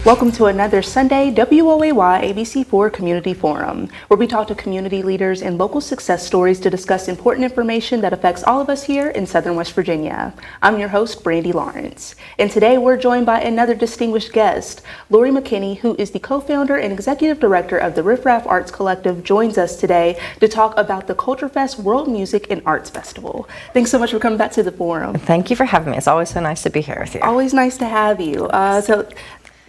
Welcome to another Sunday WOAY ABC4 Community Forum, where we talk to community leaders and local success stories to discuss important information that affects all of us here in Southern West Virginia. I'm your host, Brandy Lawrence, and today we're joined by another distinguished guest. Lori McKinney, who is the co-founder and executive director of the Riff Raff Arts Collective, joins us today to talk about the Culturefest World Music and Arts Festival. Thanks so much for coming back to the forum. Thank you for having me. It's always so nice to be here with you. Always nice to have you.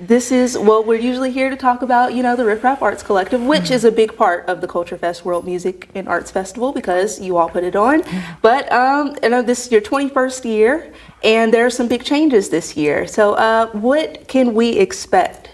This is, well, we're usually here to talk about, the Riff Raff Arts Collective, which is a big part of the Culturefest World Music and Arts Festival because you all put it on. But I know this is your 21st year, and there are some big changes this year. So what can we expect?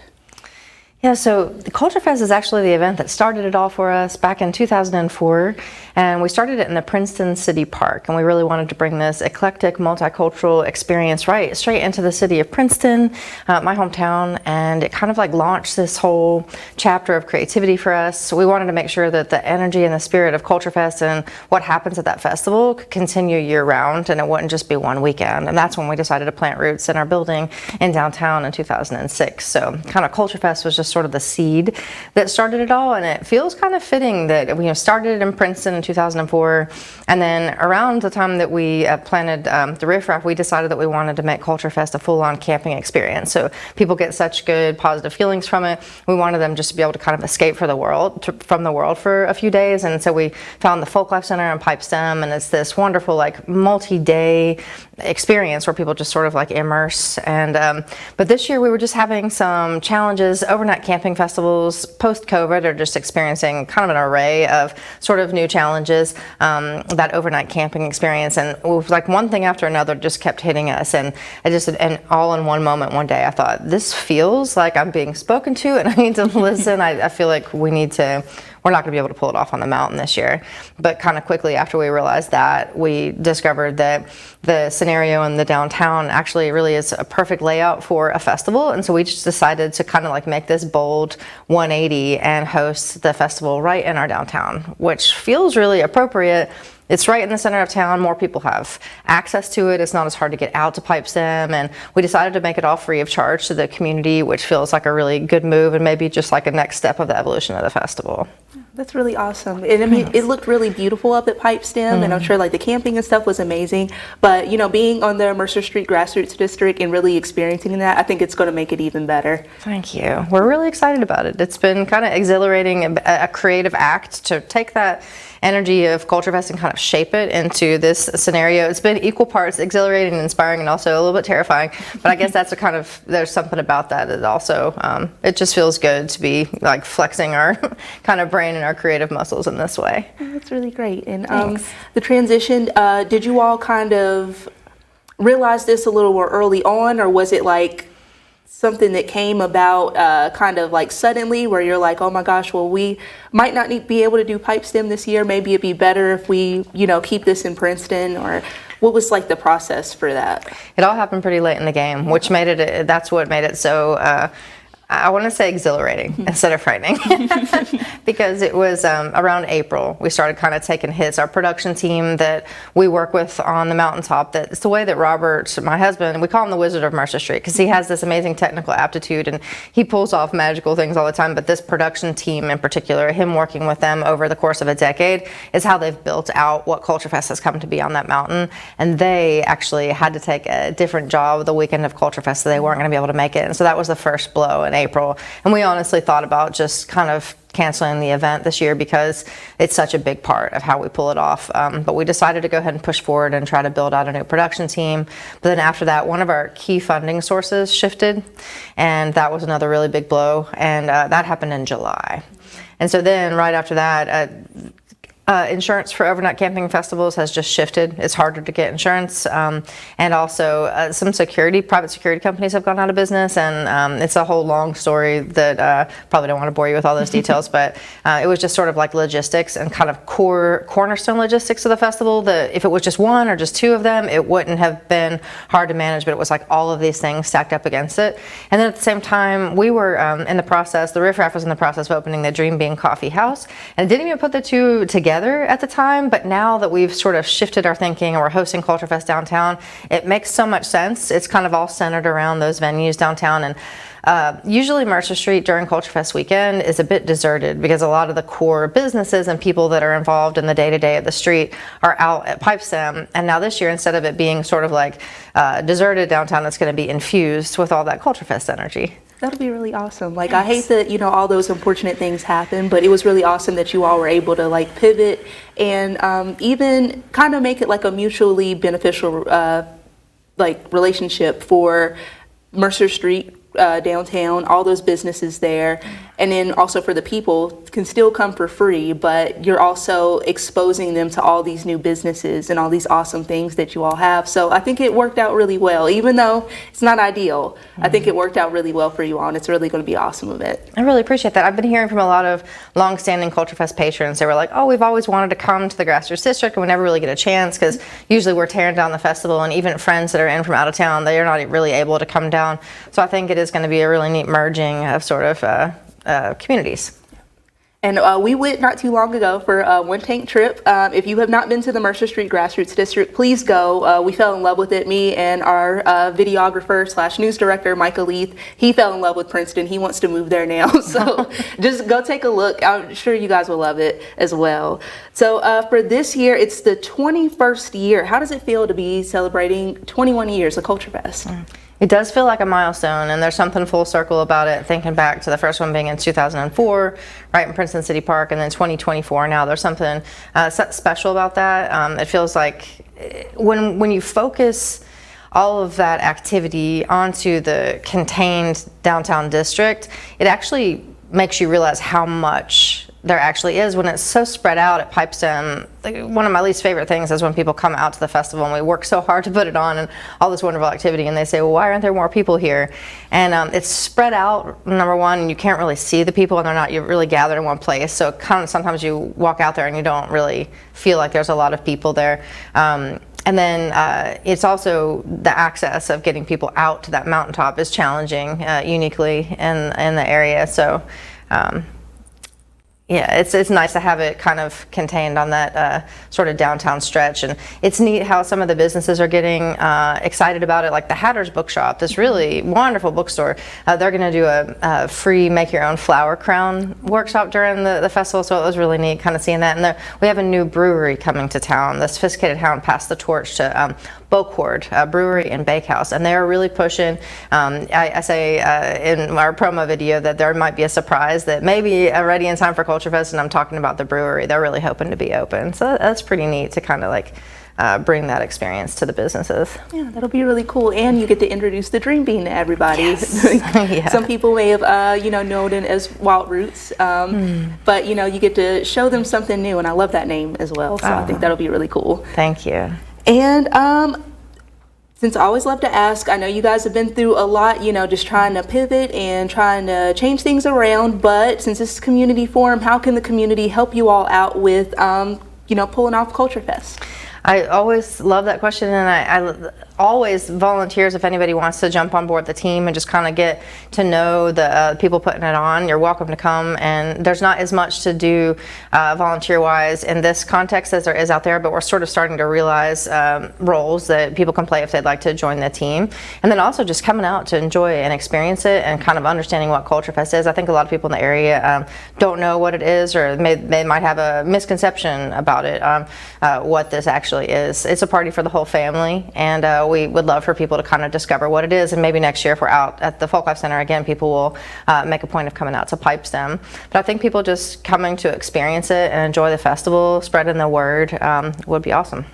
Yeah, so the Culturefest is actually the event that started it all for us back in 2004, and we started it in the Princeton City Park, and we really wanted to bring this eclectic multicultural experience right straight into the city of Princeton, my hometown, and it kind of like launched this whole chapter of creativity for us. So we wanted to make sure that the energy and the spirit of Culturefest and what happens at that festival could continue year round, and it wouldn't just be one weekend, and that's when we decided to plant roots in our building in downtown in 2006. So kind of Culturefest was just sort of the seed that started it all, and it feels kind of fitting that we started in Princeton in 2004, and then around the time that we planted the Riff Raff, we decided that we wanted to make Culturefest a full-on camping experience. So people get such good positive feelings from it. We wanted them just to be able to kind of escape from the world for a few days, and so we found the Folklife Center in Pipestem, and it's this wonderful like multi-day experience where people just sort of like immerse. And but this year we were just having some challenges. Overnight camping festivals post-COVID are just experiencing kind of an array of sort of new challenges, that overnight camping experience, and it was like one thing after another just kept hitting us, and all in one moment one day I thought, this feels like I'm being spoken to and I need to listen. I feel like we're not going to be able to pull it off on the mountain this year. But kind of quickly after we realized that, we discovered that the scenario in the downtown actually really is a perfect layout for a festival. And so we just decided to kind of like make this bold 180 and host the festival right in our downtown, which feels really appropriate. It's right in the center of town. More people have access to it. It's not as hard to get out to Pipestem, and we decided to make it all free of charge to the community, which feels like a really good move and maybe just like a next step of the evolution of the festival. That's really awesome. And I mean, it looked really beautiful up at Pipestem, and I'm sure like the camping and stuff was amazing. But being on the Mercer Street Grassroots District and really experiencing that, I think it's going to make it even better. Thank you. We're really excited about it. It's been kind of exhilarating, a creative act to take that energy of Culturefest and kind of shape it into this scenario. It's been equal parts exhilarating and inspiring, and also a little bit terrifying. But I guess that's there's something about that also, it just feels good to be like flexing our kind of brain and our creative muscles in this way. That's really great. And the transition, did you all kind of realize this a little more early on, or was it like something that came about kind of like suddenly, where you're like, oh my gosh, well, we might not be able to do Pipestem this year. Maybe it'd be better if we, keep this in Princeton? Or what was like the process for that? It all happened pretty late in the game, which that's what made it so I want to say exhilarating instead of frightening, because it was around April we started kind of taking hits. Our production team that we work with on the mountaintop, it's the way that Robert, my husband, we call him the Wizard of Mercer Street because he has this amazing technical aptitude and he pulls off magical things all the time. But this production team in particular, him working with them over the course of a decade, is how they've built out what Culturefest has come to be on that mountain. And they actually had to take a different job the weekend of Culturefest, so they weren't going to be able to make it. And so that was the first blow in April, and we honestly thought about just kind of canceling the event this year because it's such a big part of how we pull it off. But we decided to go ahead and push forward and try to build out a new production team. But then after that, one of our key funding sources shifted, and that was another really big blow, and that happened in July. And so then right after that, insurance for overnight camping festivals has just shifted. It's harder to get insurance, and also some private security companies have gone out of business, and it's a whole long story that probably don't want to bore you with all those details, but it was just sort of like logistics and kind of cornerstone logistics of the festival, that if it was just one or just two of them, it wouldn't have been hard to manage, but it was like all of these things stacked up against it. And then at the same time, we were in the process, the Riff Raff was in the process of opening the Dream Bean Coffee House, and didn't even put the two together at the time, but now that we've sort of shifted our thinking and we're hosting Culturefest downtown, it makes so much sense. It's kind of all centered around those venues downtown, and Usually Mercer Street during Culturefest weekend is a bit deserted because a lot of the core businesses and people that are involved in the day-to-day of the street are out at Pipestem. And now this year, instead of it being sort of like deserted downtown, it's going to be infused with all that Culturefest energy. That'll be really awesome. Like, I hate that, all those unfortunate things happen, but it was really awesome that you all were able to like pivot and even kind of make it like a mutually beneficial like relationship for Mercer Street, downtown, all those businesses there, and then also for the people can still come for free, but you're also exposing them to all these new businesses and all these awesome things that you all have. So I think it worked out really well, even though it's not ideal. I think it worked out really well for you all, and it's really going to be an awesome event. I really appreciate that. I've been hearing from a lot of long-standing Culturefest patrons. They were like, oh, we've always wanted to come to the Grassroots District, and we never really get a chance because usually we're tearing down the festival, and even friends that are in from out of town, they are not really able to come down. So I think it is going to be a really neat merging of sort of communities. And we went not too long ago for a one-tank trip. If you have not been to the Mercer Street Grassroots District, please go. We fell in love with it. Me and our videographer / news director, Michael Leith, he fell in love with Princeton. He wants to move there now. So just go take a look. I'm sure you guys will love it as well. So for this year, it's the 21st year. How does it feel to be celebrating 21 years of Culturefest? It does feel like a milestone, and there's something full circle about it, thinking back to the first one being in 2004, right in Princeton City Park, and then 2024 now. There's something special about that. It feels like when you focus all of that activity onto the contained downtown district, it actually makes you realize how much there actually is when it's so spread out at Pipestem. One of my least favorite things is when people come out to the festival and we work so hard to put it on and all this wonderful activity, and they say, well, why aren't there more people here? And it's spread out, number one, and you can't really see the people, and they're not really gathered in one place. So kind of sometimes you walk out there and you don't really feel like there's a lot of people there. And then it's also the access of getting people out to that mountaintop is challenging uniquely in the area. So yeah, it's nice to have it kind of contained on that sort of downtown stretch. And it's neat how some of the businesses are getting excited about it, like the Hatter's Bookshop, this really wonderful bookstore. They're going to do a free make your own flower crown workshop during the festival, so it was really neat kind of seeing that. And we have a new brewery coming to town. The Sophisticated Hound passed the torch to Boquard Brewery and Bakehouse, and they're really pushing. I say in our promo video that there might be a surprise that maybe ready in time for Culturefest, and I'm talking about the brewery. They're really hoping to be open, so that's pretty neat to kind of like bring that experience to the businesses. Yeah, that'll be really cool, and you get to introduce the Dream Bean to everybody. Yes. Yeah. Some people may have known it as Wild Roots, but you get to show them something new, and I love that name as well. So I think that'll be really cool. Thank you. And since I always love to ask, I know you guys have been through a lot, just trying to pivot and trying to change things around, but since this is community forum, how can the community help you all out with, pulling off Culturefest? I always love that question, and I always volunteers if anybody wants to jump on board the team and just kind of get to know the people putting it on. You're welcome to come, and there's not as much to do volunteer-wise in this context as there is out there, but we're sort of starting to realize roles that people can play if they'd like to join the team. And then also just coming out to enjoy and experience it and kind of understanding what Culturefest is. I think a lot of people in the area don't know what it is, or they might have a misconception about it, what this actually is. It's a party for the whole family, and we would love for people to kind of discover what it is, and maybe next year if we're out at the Folk Life Center again, people will make a point of coming out to Pipestem. But I think people just coming to experience it and enjoy the festival, spreading the word would be awesome.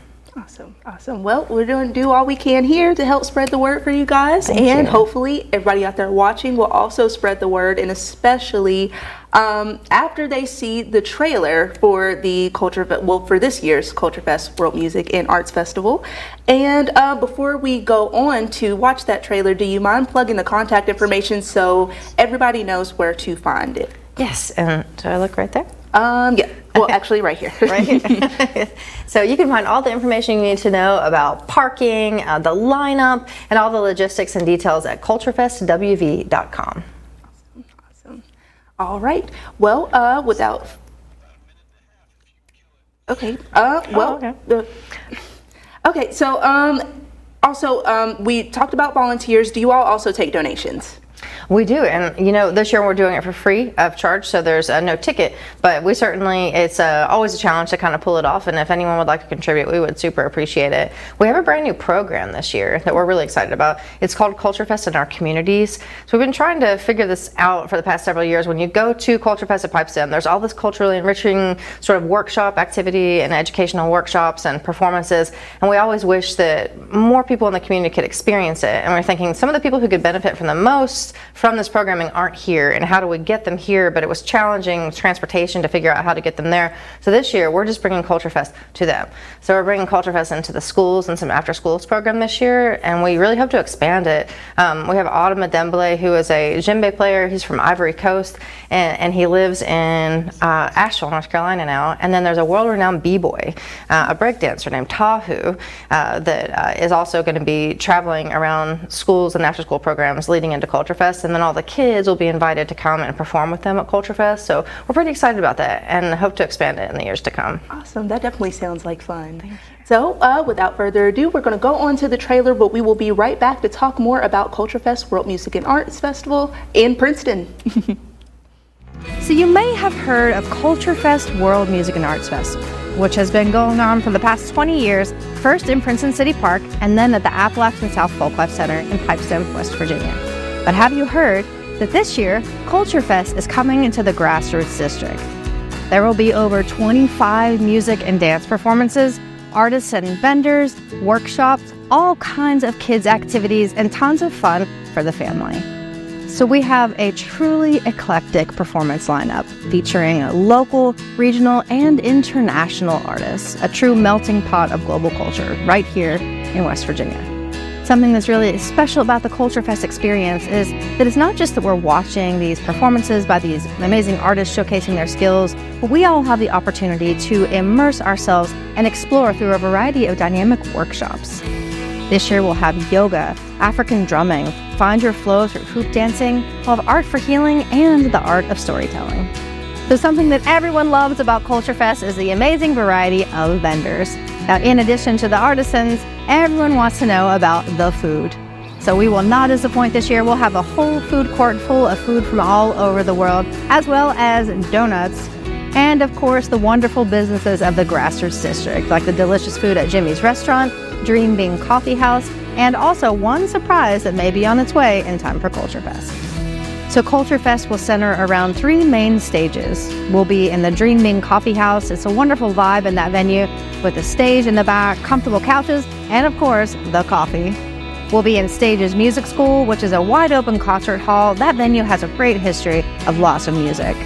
Awesome. Well, we're going to do all we can here to help spread the word for you guys. Thank you. Hopefully everybody out there watching will also spread the word, and especially after they see the trailer for the for this year's Culturefest World Music and Arts Festival. And before we go on to watch that trailer, do you mind plugging the contact information so everybody knows where to find it? Yes, and do I look right there? Yeah. Well, actually, right here. Right here. So you can find all the information you need to know about parking, the lineup, and all the logistics and details at culturefestwv.com. Awesome. All right. Well, without. Okay. Okay. So, also, we talked about volunteers. Do you all also take donations? We do, and this year we're doing it for free of charge, so there's no ticket, but we certainly, it's always a challenge to kind of pull it off, and if anyone would like to contribute, we would super appreciate it. We have a brand new program this year that we're really excited about. It's called Culturefest in Our Communities. So we've been trying to figure this out for the past several years. When you go to Culturefest at Pipestem, there's all this culturally enriching sort of workshop activity and educational workshops and performances, and we always wish that more people in the community could experience it, and we're thinking some of the people who could benefit from the most from this programming aren't here, and how do we get them here? But it was challenging transportation to figure out how to get them there. So this year we're just bringing Culturefest to them. So we're bringing Culturefest into the schools and some after schools program this year, and we really hope to expand it. We have Autumn Adembele, who is a djembe player. He's from Ivory Coast, and he lives in Asheville, North Carolina now. And then there's a world-renowned b-boy, a breakdancer named Tahu, that is also going to be traveling around schools and after school programs leading into Culturefest, and then all the kids will be invited to come and perform with them at Culturefest. So we're pretty excited about that and hope to expand it in the years to come. Awesome. That definitely sounds like fun. Thank you. So without further ado, we're going to go on to the trailer, but we will be right back to talk more about Culturefest World Music and Arts Festival in Princeton. So you may have heard of Culturefest World Music and Arts Festival, which has been going on for the past 20 years, first in Princeton City Park and then at the Appalachian South Folklife Center in Pipestem, West Virginia. But have you heard that this year, Culturefest is coming into the Grassroots District? There will be over 25 music and dance performances, artists and vendors, workshops, all kinds of kids' activities, and tons of fun for the family. So we have a truly eclectic performance lineup featuring local, regional, and international artists, a true melting pot of global culture right here in West Virginia. Something that's really special about the Culturefest experience is that it's not just that we're watching these performances by these amazing artists showcasing their skills, but we all have the opportunity to immerse ourselves and explore through a variety of dynamic workshops. This year we'll have yoga, African drumming, find your flow through hoop dancing, we'll have art for healing, and the art of storytelling. So something that everyone loves about Culturefest is the amazing variety of vendors. Now, in addition to the artisans, everyone wants to know about the food. So we will not disappoint this year. We'll have a whole food court full of food from all over the world, as well as donuts, and of course the wonderful businesses of the Grassroots District, like the delicious food at Jimmy's Restaurant, Dream Bean Coffee House, and also one surprise that may be on its way in time for Culturefest. So Culturefest will center around 3 main stages. We'll be in the Dream Bean Coffee House. It's a wonderful vibe in that venue with a stage in the back, comfortable couches, and of course, the coffee. We'll be in Stages Music School, which is a wide open concert hall. That venue has a great history of lots of music.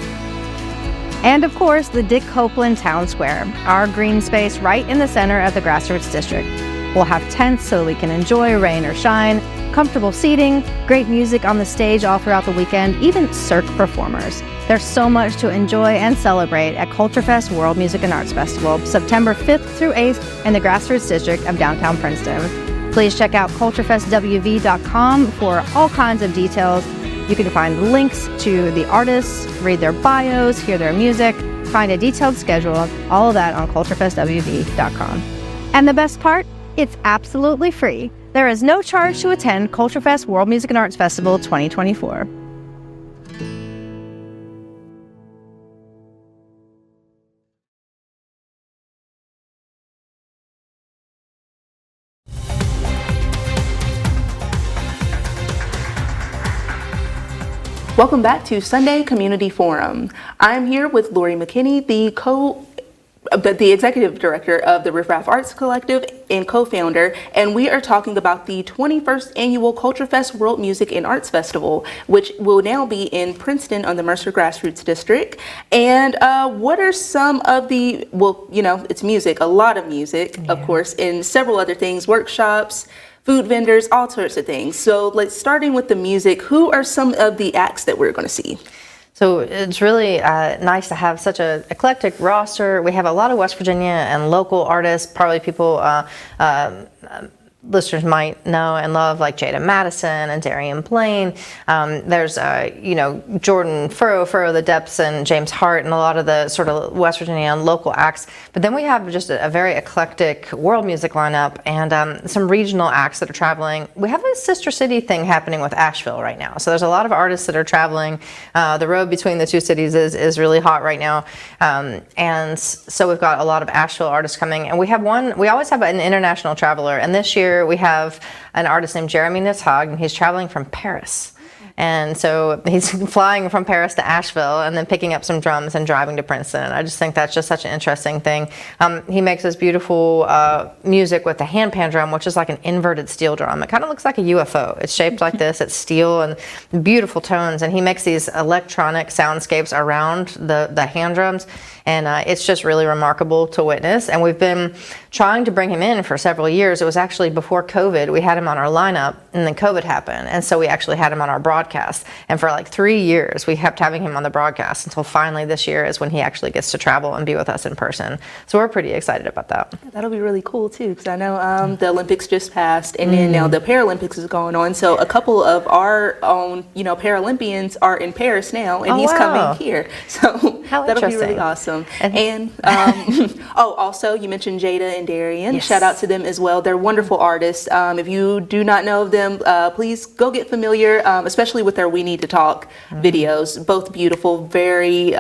And of course, the Dick Copeland Town Square, our green space right in the center of the Grassroots District. We'll have tents so we can enjoy rain or shine, comfortable seating, great music on the stage all throughout the weekend, even cirque performers. There's so much to enjoy and celebrate at Culturefest World Music and Arts Festival, September 5th through 8th in the Grassroots District of downtown Princeton. Please check out culturefestwv.com for all kinds of details. You can find links to the artists, read their bios, hear their music, find a detailed schedule, all of that on culturefestwv.com. And the best part? It's absolutely free. There is no charge to attend Culturefest World Music and Arts Festival 2024. Welcome back to Sunday Community Forum. I'm here with Lori McKinney, the executive director of the Riff Raff Arts Collective and co-founder, and we are talking about the 21st annual Culturefest World Music and Arts Festival, which will now be in Princeton on the Mercer Grassroots District. And what are some of the, it's music, a lot of music, of course, and several other things, workshops, food vendors, all sorts of things. So starting with the music, who are some of the acts that we're going to see? So it's really nice to have such an eclectic roster. We have a lot of West Virginia and local artists, probably people listeners might know and love, like Jada Madison and Darian Blaine. There's, Jordan Furrow the Depths, and James Hart, and a lot of the sort of West Virginia local acts. But then we have just a very eclectic world music lineup, and some regional acts that are traveling. We have a sister city thing happening with Asheville right now. So there's a lot of artists that are traveling. The road between the two cities is really hot right now. And so we've got a lot of Asheville artists coming. And we always have an international traveler. And this year we have an artist named Jeremy Nitzhag, and he's traveling from Paris. And so he's flying from Paris to Asheville and then picking up some drums and driving to Princeton. I just think that's just such an interesting thing. He makes this beautiful music with the handpan drum, which is like an inverted steel drum. It kind of looks like a UFO. It's shaped like this. It's steel and beautiful tones. And he makes these electronic soundscapes around the hand drums. And it's just really remarkable to witness. And we've been trying to bring him in for several years. It was actually before COVID. We had him on our lineup, and then COVID happened. And so we actually had him on our broadcast. And for like 3 years, we kept having him on the broadcast until finally this year is when he actually gets to travel and be with us in person. So we're pretty excited about that. Yeah, that'll be really cool too, because I know the Olympics just passed, and then now the Paralympics is going on. So a couple of our own, Paralympians are in Paris now, and he's coming here. So that'll be really awesome. And also you mentioned Jada and Darian. Yes. Shout out to them as well. They're wonderful artists. If you do not know them, please go get familiar, especially with their We Need to Talk videos. Both beautiful, very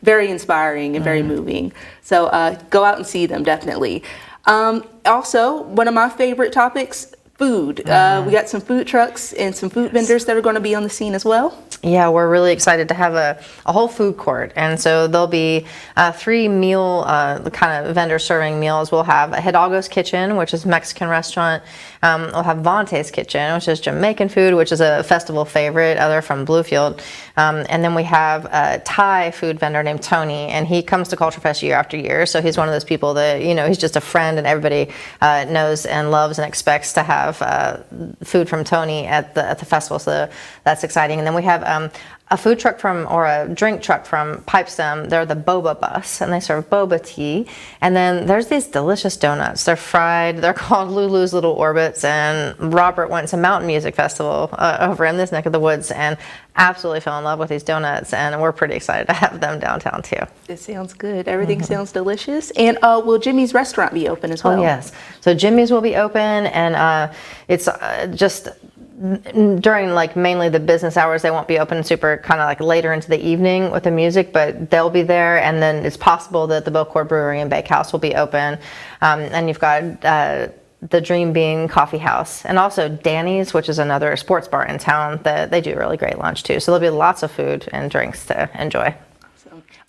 inspiring and very moving. So go out and see them, definitely. Also, one of my favorite topics, food. We got some food trucks and some food vendors that are going to be on the scene as well. Yeah, we're really excited to have a whole food court. And so there'll be 3 meal kind of vendors serving meals. We'll have Hidalgo's Kitchen, which is a Mexican restaurant. We'll have Vontae's Kitchen, which is Jamaican food, which is a festival favorite. They're from Bluefield. And then we have a Thai food vendor named Tony, and he comes to Culturefest year after year. So he's one of those people that, he's just a friend, and everybody knows and loves and expects to have food from Tony at the festival. So that's exciting. And then we have a food truck or a drink truck from Pipestem. They're the Boba Bus, and they serve boba tea. And then there's these delicious donuts. They're fried. They're called Lulu's Little Orbits. And Robert went to Mountain Music Festival over in this neck of the woods and absolutely fell in love with these donuts. And we're pretty excited to have them downtown too. It sounds good. Everything sounds delicious. And will Jimmy's restaurant be open as well? Oh, yes. So Jimmy's will be open, and it's just during mainly the business hours. They won't be open super kind of later into the evening with the music, but they'll be there. And then it's possible that the Bocourt Brewery and Bakehouse will be open. And you've got the Dream Bean Coffee House, and also Danny's, which is another sports bar in town that they do really great lunch too. So there'll be lots of food and drinks to enjoy.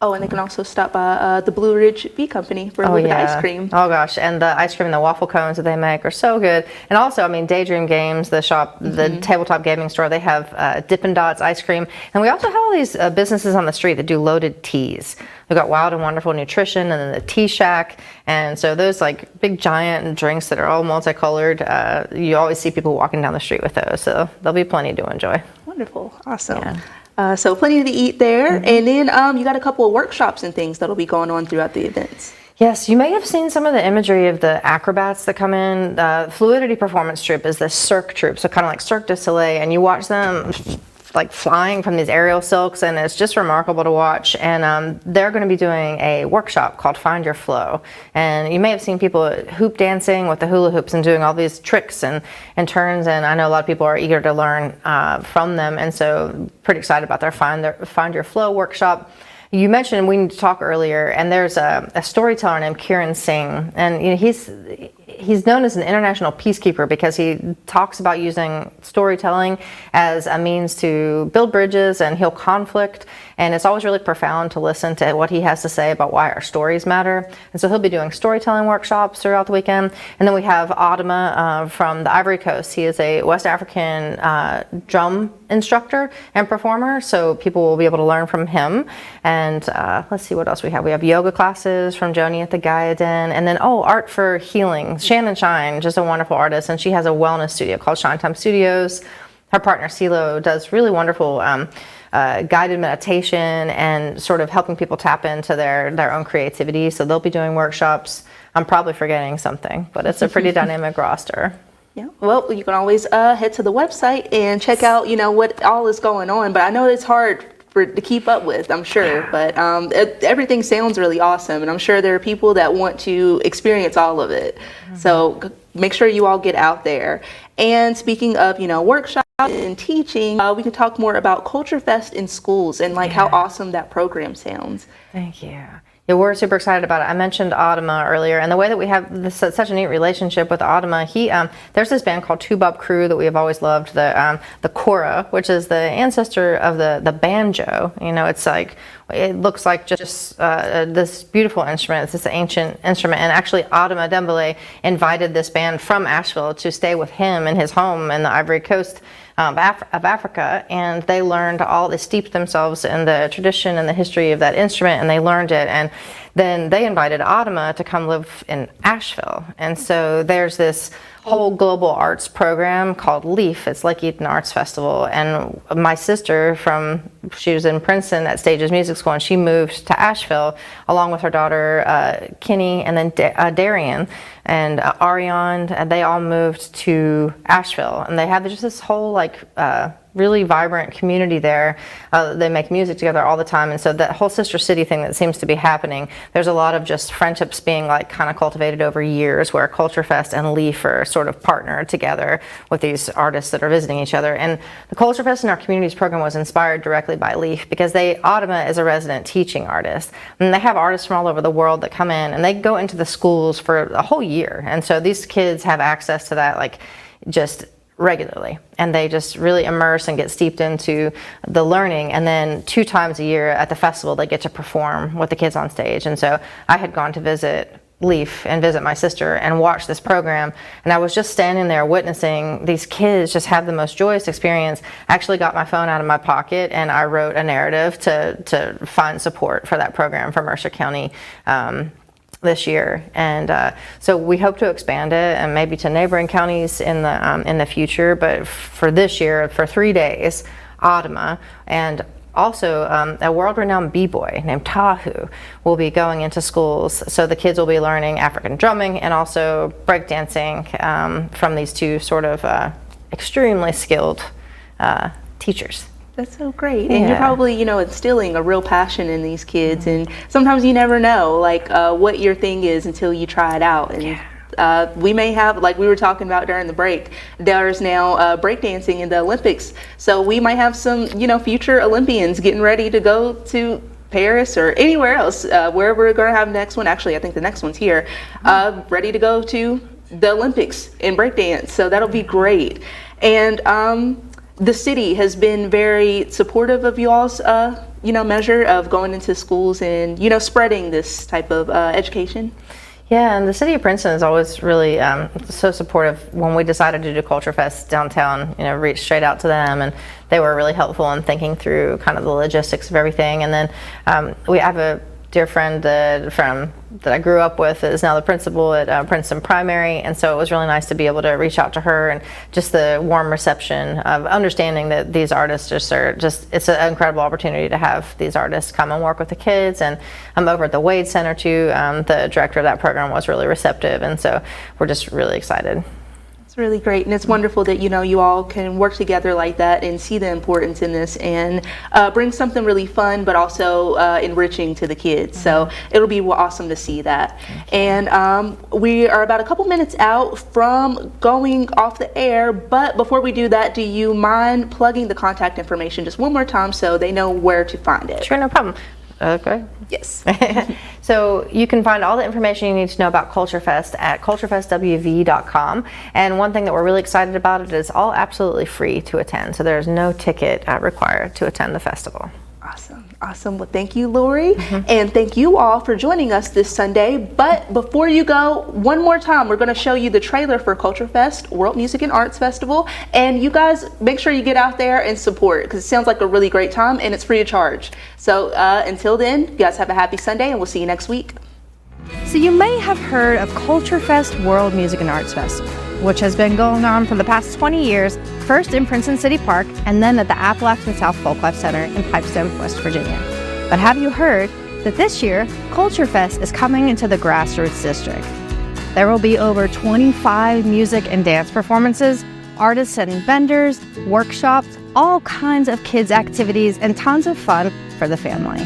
Oh, and they can also stop by the Blue Ridge Bee Company for a little bit of ice cream. Oh gosh, and the ice cream and the waffle cones that they make are so good. And also, Daydream Games, the shop, the tabletop gaming store, they have Dippin' Dots ice cream. And we also have all these businesses on the street that do loaded teas. We've got Wild and Wonderful Nutrition, and then the Tea Shack. And so those big giant drinks that are all multicolored, you always see people walking down the street with those. So there'll be plenty to enjoy. Wonderful. Awesome. Yeah. So plenty to eat there. And then you got a couple of workshops and things that'll be going on throughout the events. Yes, you may have seen some of the imagery of the acrobats that come in. Fluidity Performance Troupe is the Cirque troupe, so kind of like Cirque du Soleil, and you watch them flying from these aerial silks, and it's just remarkable to watch. And they're going to be doing a workshop called Find Your Flow. And you may have seen people hoop dancing with the hula hoops and doing all these tricks and turns, and I know a lot of people are eager to learn from them, and so pretty excited about their Find Your Flow workshop. You mentioned We Need to Talk earlier, and there's a storyteller named Kiran Singh, and he's known as an international peacekeeper because he talks about using storytelling as a means to build bridges and heal conflict. And it's always really profound to listen to what he has to say about why our stories matter. And so he'll be doing storytelling workshops throughout the weekend. And then we have Adama from the Ivory Coast. He is a West African drum instructor and performer, so people will be able to learn from him. And let's see what else we have. We have yoga classes from Joni at the Gaia Den, and then art for healing. Shannon Shine, just a wonderful artist, and she has a wellness studio called Shine Time Studios. Her partner CeeLo does really wonderful guided meditation and sort of helping people tap into their own creativity. So they'll be doing workshops. I'm probably forgetting something, but it's a pretty dynamic roster. Yeah, well, you can always head to the website and check out, what all is going on. But I know it's hard to keep up with, I'm sure. But everything sounds really awesome, and I'm sure there are people that want to experience all of it. So make sure you all get out there. And speaking of, workshops and teaching, we can talk more about Culturefest in schools and how awesome that program sounds. Thank you. Yeah, we're super excited about it. I mentioned Adama earlier, and the way that we have such a neat relationship with Adama, there's this band called Two Bob Crew that we have always loved, the kora, which is the ancestor of the banjo. It looks like just this beautiful instrument. It's this ancient instrument, and actually Adama Dembele invited this band from Asheville to stay with him in his home in the Ivory Coast of Africa, and they steeped themselves in the tradition and the history of that instrument, and they learned it, and then they invited Adama to come live in Asheville. And so there's this whole global arts program called LEAF. It's Lake Eaton Arts Festival, and my sister she was in Princeton at Stages Music School, and she moved to Asheville along with her daughter Kenny, and then Darian and Ariane, and they all moved to Asheville, and they have just this whole really vibrant community there. They make music together all the time, and so that whole sister city thing that seems to be happening, there's a lot of just friendships being kind of cultivated over years, where Culturefest and LEAF are sort of partnered together with these artists that are visiting each other. And the Culturefest in Our Communities program was inspired directly by LEAF, because Adama is a resident teaching artist, and they have artists from all over the world that come in, and they go into the schools for a whole year, and so these kids have access to that just regularly, and they just really immerse and get steeped into the learning. And then 2 times a year at the festival, they get to perform with the kids on stage. And so I had gone to visit LEAF and visit my sister and watch this program, and I was just standing there witnessing these kids just have the most joyous experience. I actually got my phone out of my pocket, and I wrote a narrative to find support for that program for Mercer County this year, and so we hope to expand it and maybe to neighboring counties in the future. But for this year, for 3 days, Adama and also a world-renowned b-boy named Tahu will be going into schools, so the kids will be learning African drumming and also breakdancing from these 2 sort of extremely skilled teachers. That's so great. And you're probably, instilling a real passion in these kids. And sometimes you never know, what your thing is until you try it out. And we may have, like we were talking about during the break, there's now breakdancing in the Olympics. So we might have some, future Olympians getting ready to go to Paris or anywhere else, where we're going to have the next one. Actually, I think the next one's here, ready to go to the Olympics in breakdance. So that'll be great. And the city has been very supportive of y'all's, measure of going into schools and, spreading this type of education. Yeah, and the city of Princeton is always really so supportive. When we decided to do Culturefest downtown, reached straight out to them, and they were really helpful in thinking through kind of the logistics of everything. And then we have a dear friend that I grew up with is now the principal at Princeton Primary, and so it was really nice to be able to reach out to her, and just the warm reception of understanding that these artists it's an incredible opportunity to have these artists come and work with the kids. And I'm over at the Wade Center too. The director of that program was really receptive, and so we're just really excited. Really great, and it's wonderful that you all can work together like that and see the importance in this and bring something really fun but also enriching to the kids. So it'll be awesome to see that. And we are about a couple minutes out from going off the air, but before we do that, do you mind plugging the contact information just one more time so they know where to find it? Sure, no problem. Okay. Yes. So you can find all the information you need to know about Culturefest at culturefestwv.com. And one thing that we're really excited about, it is all absolutely free to attend. So there's no ticket required to attend the festival. Awesome. Well, thank you, Lori. And thank you all for joining us this Sunday. But before you go, one more time, we're going to show you the trailer for Culturefest, World Music and Arts Festival. And you guys, make sure you get out there and support, because it sounds like a really great time and it's free of charge. So until then, you guys have a happy Sunday, and we'll see you next week. So you may have heard of Culturefest World Music and Arts Festival, which has been going on for the past 20 years, first in Princeton City Park and then at the Appalachian South Folklife Center in Pipestone, West Virginia. But have you heard that this year, Culturefest is coming into the Grassroots District? There will be over 25 music and dance performances, artists and vendors, workshops, all kinds of kids' activities, and tons of fun for the family.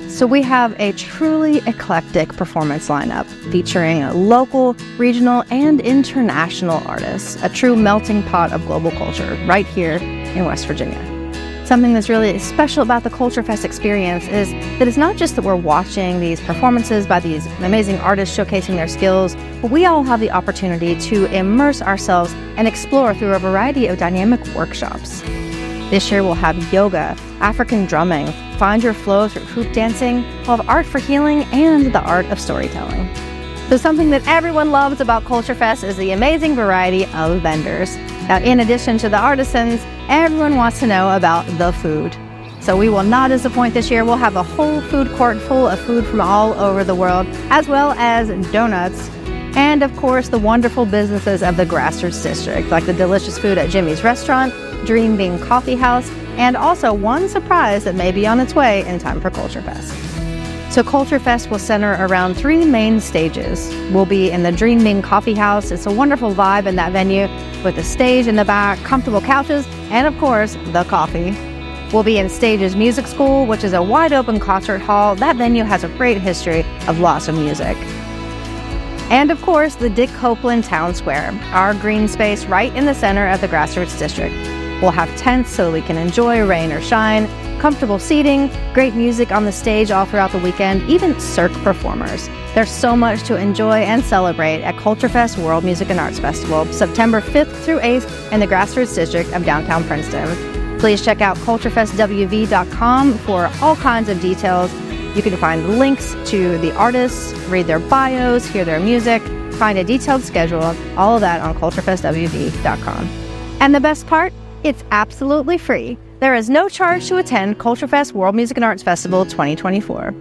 So we have a truly eclectic performance lineup featuring local, regional, and international artists, a true melting pot of global culture right here in West Virginia. Something that's really special about the Culturefest experience is that it's not just that we're watching these performances by these amazing artists showcasing their skills, but we all have the opportunity to immerse ourselves and explore through a variety of dynamic workshops. This year we'll have yoga, African drumming, find your flow through hoop dancing, we'll have art for healing, and the art of storytelling. So something that everyone loves about Culturefest is the amazing variety of vendors. Now, in addition to the artisans, everyone wants to know about the food. So we will not disappoint this year. We'll have a whole food court full of food from all over the world, as well as donuts, and of course the wonderful businesses of the Grassroots District, like the delicious food at Jimmy's Restaurant, Dream Bean Coffee House, and also one surprise that may be on its way in time for Culturefest. So Culturefest will center around 3 main stages. We'll be in the Dream Bean Coffee House. It's a wonderful vibe in that venue with a stage in the back, comfortable couches, and of course, the coffee. We'll be in Stages Music School, which is a wide open concert hall. That venue has a great history of lots of music. And of course, the Dick Copeland Town Square, our green space right in the center of the Grassroots District. We'll have tents so we can enjoy rain or shine, comfortable seating, great music on the stage all throughout the weekend, even cirque performers. There's so much to enjoy and celebrate at Culturefest World Music and Arts Festival, September 5th through 8th in the Grassroots District of downtown Princeton. Please check out culturefestwv.com for all kinds of details. You can find links to the artists, read their bios, hear their music, find a detailed schedule, all of that on culturefestwv.com. And the best part? It's absolutely free. There is no charge to attend Culturefest World Music and Arts Festival 2024.